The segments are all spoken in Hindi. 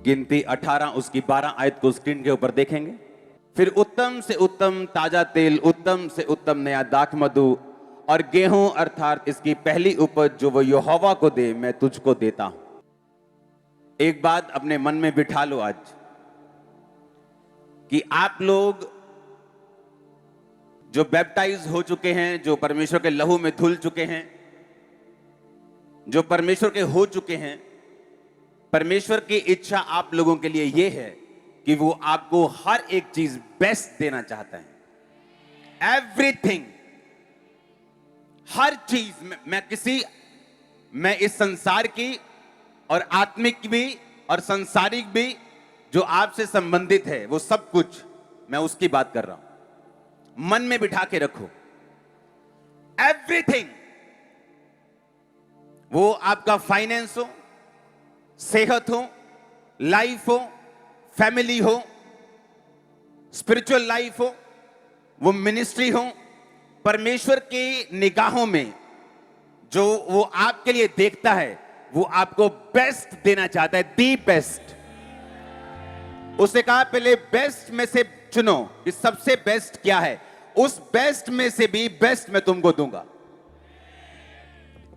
गिनती 18 उसकी 12 आयत को स्क्रीन के ऊपर देखेंगे। फिर उत्तम से उत्तम ताजा तेल, उत्तम से उत्तम नया दाख मधु और गेहूं अर्थात इसकी पहली उपज जो वो यहोवा को दे, मैं तुझको देता हूं। एक बात अपने मन में बिठा लो आज कि आप लोग जो बैप्टाइज हो चुके हैं, जो परमेश्वर के लहू में धुल चुके हैं, जो परमेश्वर के हो चुके हैं, परमेश्वर की इच्छा आप लोगों के लिए यह है कि वो आपको हर एक चीज बेस्ट देना चाहता है। एवरीथिंग, हर चीज मैं इस संसार की और आत्मिक भी और संसारिक भी जो आपसे संबंधित है, वो सब कुछ मैं उसकी बात कर रहा हूं। मन में बिठा के रखो, एवरीथिंग, वो आपका फाइनेंस हो, सेहत हो, लाइफ हो, फैमिली हो, स्पिरिचुअल लाइफ हो, वो मिनिस्ट्री हो, परमेश्वर की निगाहों में जो वो आपके लिए देखता है, वो आपको बेस्ट देना चाहता है, दी बेस्ट। उसने कहा पहले बेस्ट में से चुनो कि सबसे बेस्ट क्या है, उस बेस्ट में से भी बेस्ट मैं तुमको दूंगा।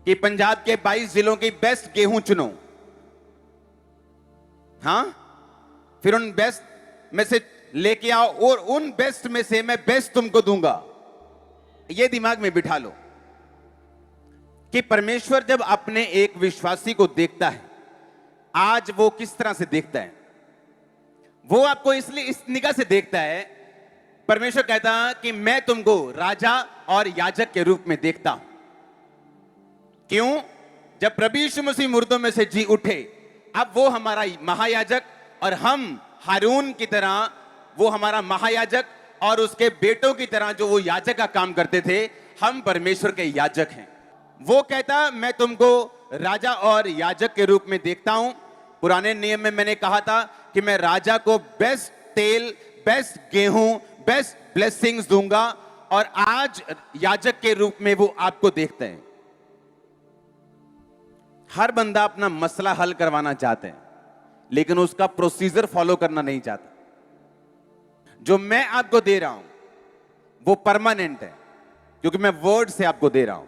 कि पंजाब के 22 जिलों की बेस्ट गेहूं चुनो, हां, फिर उन बेस्ट में से लेके आओ और उन बेस्ट में से मैं बेस्ट तुमको दूंगा। ये दिमाग में बिठा लो कि परमेश्वर जब अपने एक विश्वासी को देखता है, आज वो किस तरह से देखता है। वो आपको इसलिए इस निगाह से देखता है, परमेश्वर कहता है कि मैं तुमको राजा और याजक के रूप में देखता हूं। क्यों? जब प्रभु यीशु मसीह मुर्दों में से जी उठे, अब वो हमारा महायाजक और हम हारून की तरह, वो हमारा महायाजक और उसके बेटों की तरह जो वो याजक का काम करते थे, हम परमेश्वर के याजक हैं। वो कहता मैं तुमको राजा और याजक के रूप में देखता हूं। पुराने नियम में मैंने कहा था कि मैं राजा को बेस्ट तेल, बेस्ट गेहूं, बेस्ट ब्लेसिंग्स दूंगा, और आज याजक के रूप में वो आपको देखते हैं। हर बंदा अपना मसला हल करवाना चाहते हैं, लेकिन उसका प्रोसीजर फॉलो करना नहीं चाहता। जो मैं आपको दे रहा हूं वो परमानेंट है, क्योंकि मैं वर्ड से आपको दे रहा हूं।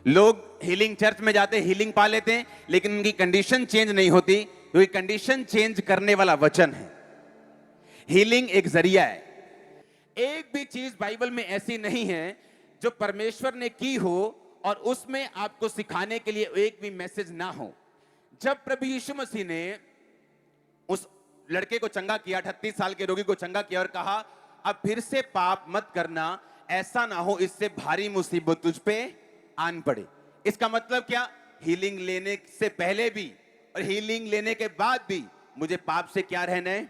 लोग हीलिंग चर्च में जाते, हीलिंग पा लेते हैं, लेकिन उनकी कंडीशन चेंज नहीं होती, क्योंकि कंडीशन चेंज करने वाला वचन है। हीलिंग एक जरिया है। एक भी चीज बाइबल में ऐसी नहीं है जो परमेश्वर ने की हो और उसमें आपको सिखाने के लिए एक भी मैसेज ना हो। जब प्रभु यीशु मसीह ने उस लड़के को चंगा किया, 38 साल के रोगी को चंगा किया और कहा अब फिर से पाप मत करना, ऐसा ना हो इससे भारी मुसीबत तुझ पे आन पड़े। इसका मतलब क्या? हीलिंग लेने से पहले भी और हीलिंग लेने के बाद भी मुझे पाप से क्या रहना है?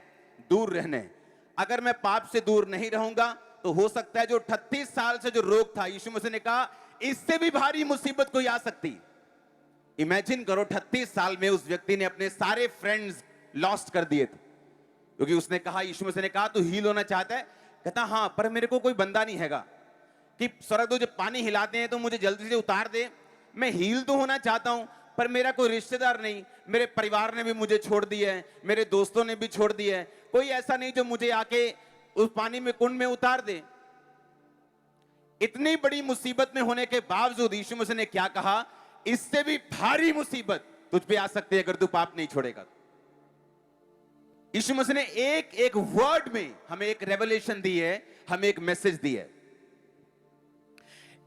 दूर रहना है। अगर मैं पाप से दूर नहीं रहूंगा तो हो सकता है जो 38 साल से जो रोग था, यीशु मसीह ने कहा इससे भी भारी मुसीबत कोई आ सकती। इमेजिन करो, 38 साल में उस व्यक्ति ने अपने सारे फ्रेंड्स लॉस्ट कर दिए थे, क्योंकि उसने कहा, यीशु मसीह ने कहा तू हील होना चाहता है? कहता हाँ, पर मेरे को कोई बंदा नहीं हैगा कि स्वर्गदूत जब पानी हिलाते हैं तो मुझे जल्दी से उतार दे। मैं हील तो होना चाहता हूं, पर मेरा कोई रिश्तेदार नहीं, मेरे परिवार ने भी मुझे छोड़ दिया है, मेरे दोस्तों ने भी छोड़ दिया है, कोई ऐसा नहीं जो मुझे आके उस पानी में, कुंड में उतार दे। इतनी बड़ी मुसीबत में होने के बावजूद यीशु मसीह ने क्या कहा? इससे भी भारी मुसीबत तुझ पे आ सकती है अगर तू पाप नहीं छोड़ेगा। यीशु मसीह ने एक एक वर्ड में हमें एक रेवलेशन दी है, हमें एक मैसेज दी है।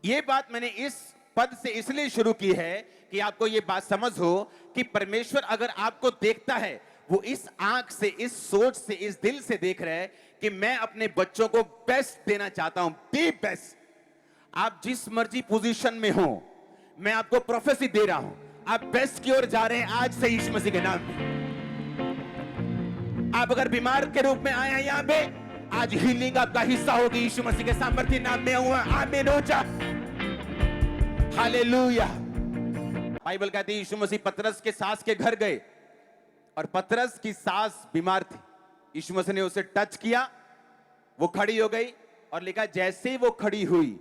यह बात मैंने इस पद से इसलिए शुरू की है कि आपको यह बात समझ हो कि परमेश्वर अगर आपको देखता है, वो इस आंख से, इस सोच से, इस दिल से देख रहा है कि मैं अपने बच्चों को बेस्ट देना चाहता हूं, दी बेस्ट। आप जिस मर्जी पोजीशन में हो, मैं आपको प्रोफेसी दे रहा हूं, आप बेस्ट की ओर जा रहे हैं आज से यीशु मसीह के नाम में। आप अगर बीमार के रूप में आए हैं यहां पे, आज हीलिंग आपका हिस्सा होगी यीशु मसीह के सामर्थ्य नाम में हुआ। आमीन हो जा, हालेलुया। बाइबल कहती है यीशु मसीह पतरस के सास के घर गए और पतरस की सास बीमार थी। यीशु मसीह ने उसे टच किया, वो खड़ी हो गई और लिखा जैसे ही वो खड़ी हुई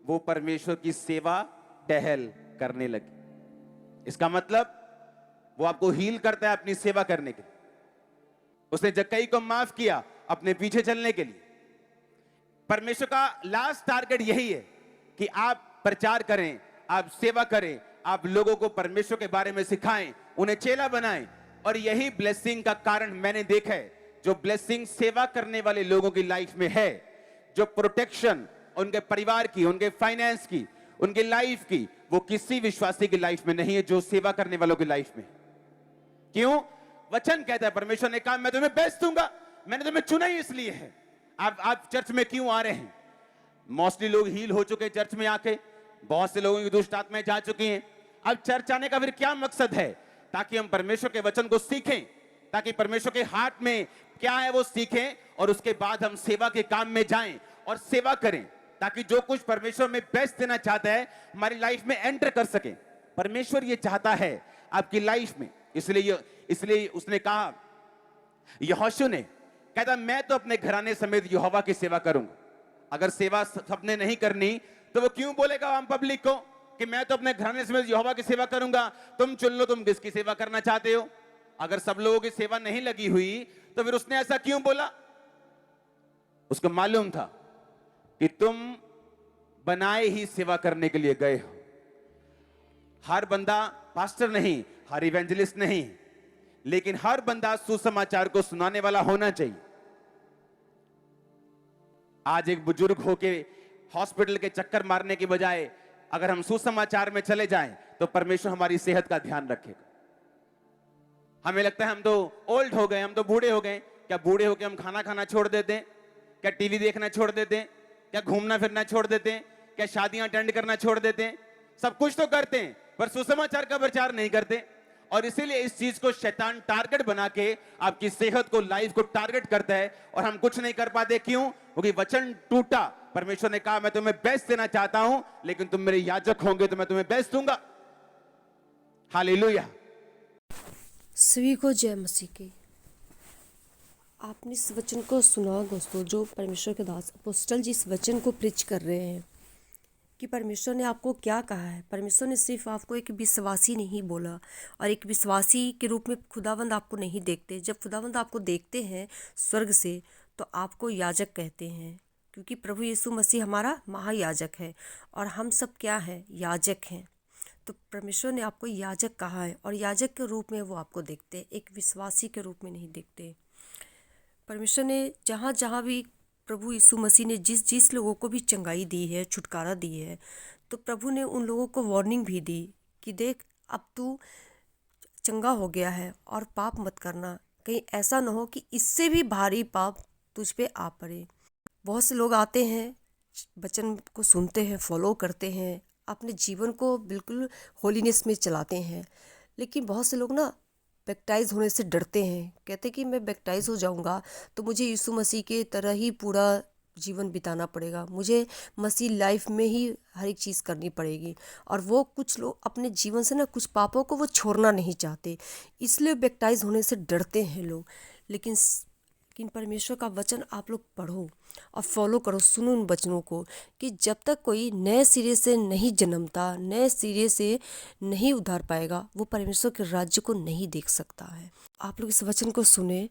वो परमेश्वर की सेवा टहल करने लगी। इसका मतलब वो आपको हील करता है अपनी सेवा करने के लिए। उसने जक्कई को माफ किया अपने पीछे चलने के लिए। परमेश्वर का लास्ट टारगेट यही है कि आप प्रचार करें, आप सेवा करें, आप लोगों को परमेश्वर के बारे में सिखाएं, उन्हें चेला बनाएं। और यही ब्लेसिंग का कारण मैंने देखा है। जो ब्लेसिंग सेवा करने वाले लोगों की लाइफ में है, जो प्रोटेक्शन उनके परिवार की, उनके फाइनेंस की, उनके लाइफ की, वो किसी विश्वासी की लाइफ में नहीं है जो सेवा करने वालों की लाइफ में। क्यों? वचन कहता है, परमेश्वर ने कहा मैं तुम्हें बेस्ट दूंगा, मैंने तुम्हें चुना ही इसलिए है। आप चर्च में क्यों आ रहे हैं? मोस्टली लोग हील हो चुके हैं चर्च में आके, बहुत से लोगों की दुष्ट आत्माएं जा चुकी हैं। अब चर्च आने का फिर क्या मकसद है? ताकि हम परमेश्वर के वचन को सीखें, ताकि परमेश्वर के हाथ में क्या है वो सीखें, और उसके बाद हम सेवा के काम में जाएं और सेवा करें, ताकि जो कुछ परमेश्वर में बेस्ट देना चाहता है हमारी लाइफ में एंटर कर सके। परमेश्वर ये चाहता है आपकी लाइफ में। इसलिए उसने कहा, यहोशू ने कहता मैं तो अपने घराने समेत यहोवा की सेवा करूंगा। अगर सेवा सबने नहीं करनी तो वो क्यों बोलेगा आम पब्लिक को कि मैं तो अपने घराने समेत यहोवा की सेवा करूंगा? तुम चुन लो तुम किसकी सेवा करना चाहते हो। अगर सब लोगों की सेवा नहीं लगी हुई तो फिर उसने ऐसा क्यों बोला? उसको मालूम था कि तुम बनाए ही सेवा करने के लिए गए हो। हर बंदा पास्टर नहीं, हर इवेंजलिस्ट नहीं, लेकिन हर बंदा सुसमाचार को सुनाने वाला होना चाहिए। आज एक बुजुर्ग होके हॉस्पिटल के चक्कर मारने की बजाय अगर हम सुसमाचार में चले जाएं तो परमेश्वर हमारी सेहत का ध्यान रखेगा। हमें लगता है हम तो ओल्ड हो गए, हम तो बूढ़े हो गए। क्या बूढ़े होके हम खाना खाना छोड़ देते हैं? क्या टीवी देखना छोड़ देते हैं? क्या घूमना फिरना छोड़ देते हैं? क्या शादियां अटेंड करना छोड़ देते हैं? सब कुछ तो करते हैं पर सुसमाचार का प्रचार नहीं करते। और इसीलिए इस चीज को शैतान टारगेट बना के आपकी सेहत को, लाइफ को टारगेट करता है और हम कुछ नहीं कर पाते। क्यों? क्योंकि वचन टूटा। परमेश्वर ने कहा मैं तुम्हें बेस्ट देना चाहता हूं, लेकिन तुम मेरे याजक होंगे तो मैं तुम्हें बेस्ट दूंगा। हालेलुया। सभी को जय मसीह की। आपने इस वचन को सुना दोस्तों, जो परमेश्वर के दास अपोस्टल जी इस वचन को प्रीच कर रहे हैं कि परमेश्वर ने आपको क्या कहा है। परमेश्वर ने सिर्फ आपको एक विश्वासी नहीं बोला, और एक विश्वासी के रूप में खुदावंद आपको नहीं देखते। जब खुदावंद आपको देखते हैं स्वर्ग से तो आपको याजक कहते हैं, क्योंकि प्रभु यीशु मसीह हमारा महायाजक है और हम सब क्या हैं? याजक हैं। तो परमेश्वर ने आपको याजक कहा है और याजक के रूप में वो आपको देखते हैं, एक विश्वासी के रूप में नहीं देखते। परमेश्वर ने जहाँ जहाँ भी प्रभु यीशु मसीह ने जिस जिस लोगों को भी चंगाई दी है, छुटकारा दी है, तो प्रभु ने उन लोगों को वार्निंग भी दी कि देख अब तू चंगा हो गया है और पाप मत करना, कहीं ऐसा ना हो कि इससे भी भारी पाप तुझ पे आ पड़े। बहुत से लोग आते हैं, वचन को सुनते हैं, फॉलो करते हैं, अपने जीवन को बिल्कुल होलीनेस में चलाते हैं, लेकिन बहुत से लोग ना बैप्टाइज होने से डरते हैं। कहते कि मैं बैप्टाइज हो जाऊंगा तो मुझे यीशु मसीह के तरह ही पूरा जीवन बिताना पड़ेगा, मुझे मसीह लाइफ में ही हर एक चीज़ करनी पड़ेगी। और वो कुछ लोग अपने जीवन से ना कुछ पापों को वो छोड़ना नहीं चाहते, इसलिए बैप्टाइज होने से डरते हैं लोग। लेकिन परमेश्वर का वचन आप लोग पढ़ो और फॉलो करो, सुनो उन वचनों को कि जब तक कोई नए सिरे से नहीं जन्मता, नए सिरे से नहीं उधार पाएगा, वो परमेश्वर के राज्य को नहीं देख सकता है। आप लोग इस वचन को सुने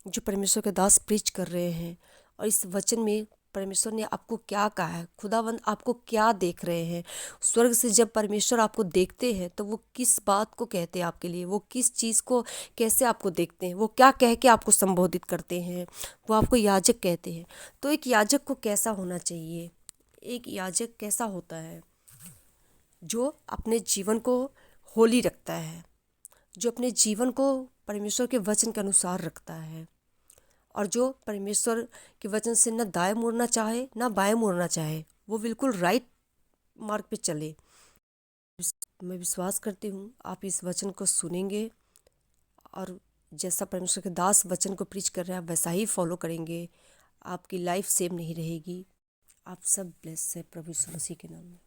जो परमेश्वर के दास प्रीच कर रहे हैं, और इस वचन में परमेश्वर ने आपको क्या कहा है, खुदावंद आपको क्या देख रहे हैं। स्वर्ग से जब परमेश्वर आपको देखते हैं तो वो किस बात को कहते हैं आपके लिए, वो किस चीज़ को कैसे आपको देखते हैं, वो क्या कह के आपको संबोधित करते हैं। वो आपको याजक कहते हैं। तो एक याजक को कैसा होना चाहिए? एक याजक कैसा होता है? जो अपने जीवन को होली रखता है, जो अपने जीवन को परमेश्वर के वचन के अनुसार रखता है, और जो परमेश्वर के वचन से न दाएं मुड़ना चाहे ना बाएं मुड़ना चाहे, वो बिल्कुल राइट मार्ग पे चले। मैं विश्वास करती हूँ आप इस वचन को सुनेंगे और जैसा परमेश्वर के दास वचन को प्रीच कर रहे हैं आप वैसा ही फॉलो करेंगे। आपकी लाइफ सेम नहीं रहेगी। आप सब ब्लेस है प्रभु यीशु मसीह के नाम में।